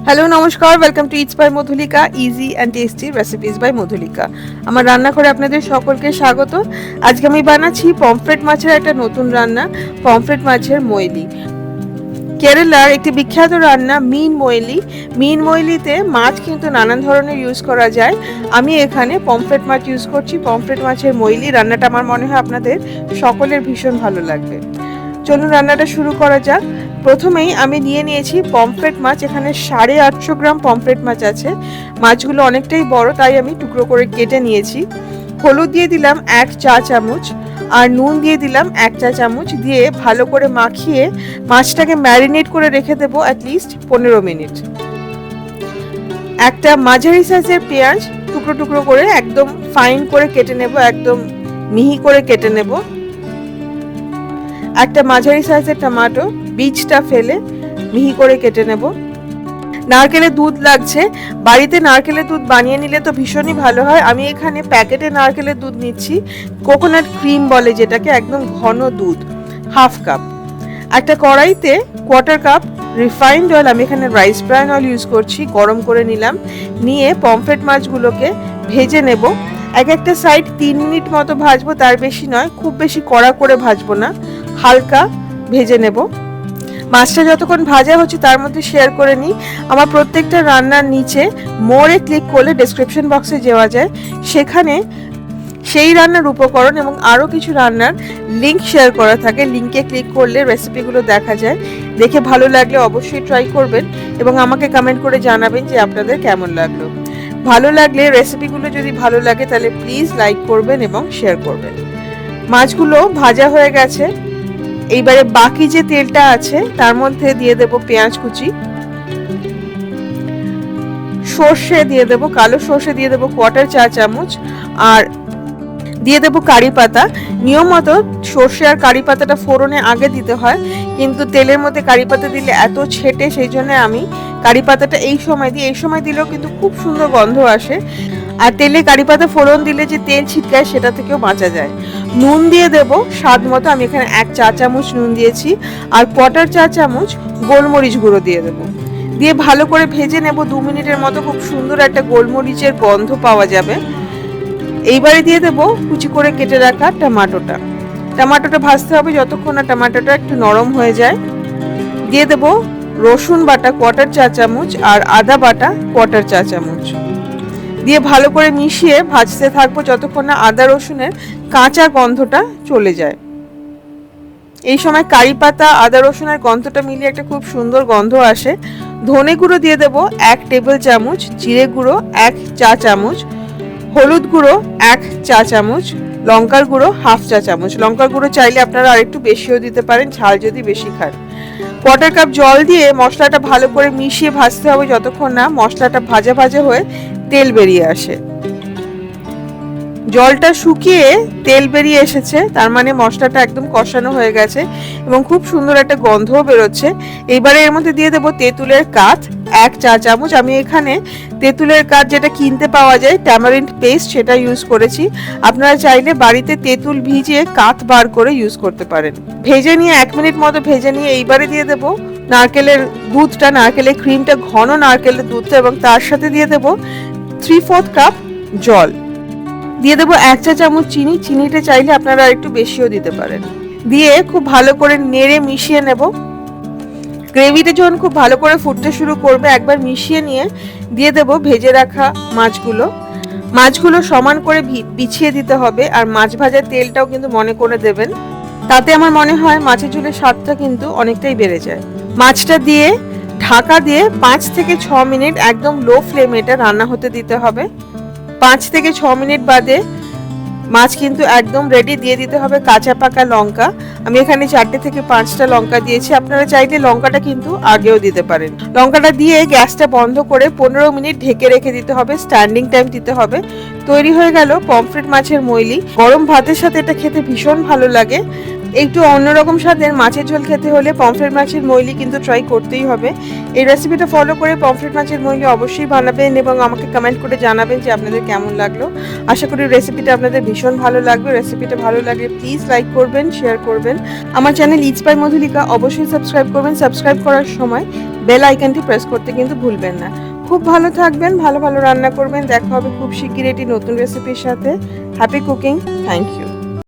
Hello নমস্কার, welcome to it's by Madhulika, easy and tasty recipes by Madhulika. আমার রান্নাঘরে আপনাদের সকলকে স্বাগত। আজকে আমি বানাচ্ছি পমফ্রেট মাছের একটা নতুন রান্না, পমফ্রেট মাছের মইলি। কেরালার একটি বিখ্যাত রান্না মিন মইলি। মিন মইলিতে মাছ কিন্তু নানান ধরনের ইউজ করা যায়। আমি এখানে পমফ্রেট মাছ ইউজ করছি। পমফ্রেট মাছের মইলি রান্নাটা আমার মনে হয় আপনাদের সকলের ভীষণ ভালো লাগবে। চলুন রান্নাটা শুরু করা যাক। প্রথমেই আমি নিয়ে নিয়েছি পমফ্রেট মাছ। এখানে 850 গ্রাম পমফ্রেট মাছ আছে। মাছগুলো অনেকটাই বড়, তাই আমি টুকরো করে কেটে নিয়েছি। হলুদ দিয়ে দিলাম 1 চা চামচ, আর নুন দিয়ে দিলাম 1 চা চামচ। দিয়ে ভালো করে মাখিয়ে মাছটাকে ম্যারিনেট করে রেখে দেবো অ্যাটলিস্ট 15 মিনিট। একটা মাঝারি সাইজের পেঁয়াজ টুকরো টুকরো করে একদম ফাইন করে কেটে নেব, একদম মিহি করে কেটে নেব। একটা মাঝারি সাইজের টমেটো বীজটা ফেলে মিহি করে কেটে নেব। নারকেলের দুধ লাগছে। বাড়িতে নারকেলের দুধ বানিয়ে নিলে তো ভীষণই ভালো হয়। আমি এখানে প্যাকেটে নারকেলের দুধ নিচ্ছি, কোকোনাট ক্রিম বলে যেটাকে, একদম ঘন দুধ, হাফ কাপ। একটা কড়াইতে 1/4 কাপ রিফাইন্ড অয়েল, আমি এখানে রাইস ব্রান অয়েল ইউজ করছি, গরম করে নিলাম। নিয়ে পমফ্রেট মাছগুলোকে ভেজে নেব। এক একটা সাইড 3 মিনিট মতো ভাজবো, তার বেশি নয়। খুব বেশি কড়া করে ভাজবো না, হালকা ভেজে নেব। মাছটা যতক্ষণ ভাজা হচ্ছে তার মধ্যে শেয়ার করে নিই, আমার প্রত্যেকটা রান্নার নিচে মোরে ক্লিক করলে ডেসক্রিপশন বক্সে যাওয়া যায়, সেখানে সেই রান্নার উপকরণ এবং আরও কিছু রান্নার লিঙ্ক শেয়ার করা থাকে। লিঙ্কে ক্লিক করলে রেসিপিগুলো দেখা যায়। দেখে ভালো লাগলে অবশ্যই ট্রাই করবেন এবং আমাকে কমেন্ট করে জানাবেন যে আপনাদের কেমন লাগলো। ভালো লাগলে, রেসিপিগুলো যদি ভালো লাগে তাহলে প্লিজ লাইক করবেন এবং শেয়ার করবেন। মাছগুলো ভাজা হয়ে গেছে। এইবারে বাকি যে তেলটা আছে তার মধ্যে দিয়ে দেব পেঁয়াজ কুচি, সর্ষে দিয়ে দেব, কালো সর্ষে দিয়ে দেব 1/4 চা চামচ, আর দিয়ে দেব কারি পাতা। নিয়ম মতো সর্ষে আর কারি পাতাটা ফোড়নে আগে দিতে হয়, কিন্তু তেলের মধ্যে কারি পাতা দিলে এত ছেটে, সেই জন্য আমি কারি পাতাটা এই সময় দিই। এই সময় দিলেও কিন্তু খুব সুন্দর গন্ধ আসে, আর তেলে কারি পাতা ফোড়ন দিলে যে তেল ছিটকায় সেটা থেকেও বাঁচা যায়। নুন দিয়ে দেব স্বাদ মতো, আমি এখানে 1 চা চামচ নুন দিয়েছি, আর 1/4 চা চামচ গোলমরিচ গুঁড়ো দিয়ে দেবো। দিয়ে ভালো করে ভেজে নেব 2 মিনিটের মতো। খুব সুন্দর একটা গোলমরিচের গন্ধ পাওয়া যাবে। এইবারে দিয়ে দেব কুচি করে কেটে রাখা টমেটোটা। টমেটোটা ভাজতে হবে যতক্ষণ না টমেটোটা একটু নরম হয়ে যায়। দিয়ে দেব রসুন বাটা 1/4 চা চামচ, আর আদা বাটা 1/4 চা চামচ। দিয়ে ভালো করে মিশিয়ে ভাজতে থাকবো যতক্ষণ না আদা রসুনের কাঁচা গন্ধটা চলে যায়। এই সময় কারি পাতা, আদা রসুনের গন্ধটা মিলিয়ে একটা খুব সুন্দর গন্ধ আসে। ধনে গুঁড়ো দিয়ে দেব 1 টেবিল চামচ, জিরে গুঁড়ো 1 চা চামচ, হলুদ গুঁড়ো 1 চা চামচ, লঙ্কার গুঁড়ো হাফ চা চামচ। লঙ্কার গুঁড়ো চাইলে আপনারা আরেকটু বেশিও দিতে পারেন, ঝাল যদি বেশি খান। 1/4 কাপ জল দিয়ে মশলাটা ভালো করে মিশিয়ে ভাজতে হবে যতক্ষণ না মশলাটা ভাজা ভাজা হয়ে তেল বেরিয়ে আসে। জলটা শুকিয়ে তেল বেরিয়ে এসেছে, তার মানে মশলাটা একদম কষানো হয়ে গেছে এবং খুব সুন্দর একটা গন্ধও বেরোচ্ছে। এইবারে এর মধ্যে দিয়ে দেবো তেঁতুলের কাঠ 1 চা চামচ। আমি এখানে তেঁতুলের কাঠ যেটা কিনতে পাওয়া যায়, ট্যামারিন্ড পেস্ট, সেটা ইউজ করেছি। আপনারা চাইলে বাড়িতে তেঁতুল ভিজিয়ে কাঠ বার করে ইউজ করতে পারেন। ভেজে নিয়ে 1 মিনিট মতো ভেজে নিয়ে এইবারে দিয়ে দেবো নারকেলের দুধটা, নারকেলের ক্রিমটা, ঘন নারকেলের দুধটা, এবং তার সাথে দিয়ে দেবো 3/4 কাপ জল। দিয়ে দেবো 1 চা চামচ চিনি। চিনিটা চাইলে আপনারা একটু বেশিও দিতে পারেন। দিয়ে খুব ভালো করে নেড়ে মিশিয়ে নেব। গ্রেভিটা যখন খুব ভালো করে ফুটতে শুরু করবে, একবার মিশিয়ে নিয়ে দিয়ে দেব ভেজে রাখা মাছগুলো। মাছগুলো সমান করে বিছিয়ে দিতে হবে, আর মাছ ভাজার তেলটাও কিন্তু মনে করে দেবেন, তাতে আমার মনে হয় মাছের ঝোলের স্বাদটা কিন্তু অনেকটাই বেড়ে যায়। মাছটা দিয়ে ঢাকা দিয়ে 5 থেকে 6 মিনিট একদম লো ফ্লেমে এটা রান্না হতে দিতে হবে। 5 থেকে 6 মিনিট বাদে মাছ কিন্তু একদম রেডি। দিয়ে দিতে হবে কাঁচা পাকা লঙ্কা। আমি এখানে 4 থেকে 5টা লঙ্কা দিয়েছি, আপনারা চাইলে লঙ্কাটা কিন্তু আগেও দিতে পারেন। লঙ্কাটা দিয়ে গ্যাসটা বন্ধ করে 15 মিনিট ঢেকে রেখে দিতে হবে, স্ট্যান্ডিং টাইম দিতে হবে। তৈরি হয়ে গেল পমফ্রেট মাছের মইলি। গরম ভাতের সাথে এটা খেতে ভীষণ ভালো লাগে। একটু অন্যরকম স্বাদের মাছের ঝোল খেতে হলে পমফ্রেট মাছের মইলি কিন্তু ট্রাই করতেই হবে। এই রেসিপিটা ফলো করে পমফ্রেট মাছের মইলি অবশ্যই বানাবেন এবং আমাকে কমেন্ট করে জানাবেন যে আপনাদের কেমন লাগলো। আশা করি রেসিপিটা আপনাদের ভীষণ ভালো লাগবে। রেসিপিটা ভালো লাগলে প্লিজ লাইক করবেন, শেয়ার করবেন। আমার চ্যানেল ইটস বাই মধুলিকা অবশ্যই সাবস্ক্রাইব করবেন। সাবস্ক্রাইব করার সময় বেল আইকনটি প্রেস করতে কিন্তু ভুলবেন না। খুব ভালো থাকবেন, ভালো ভালো রান্না করবেন। দেখা হবে খুব শিগগিরই একটি নতুন রেসিপির সাথে। Happy cooking, thank you.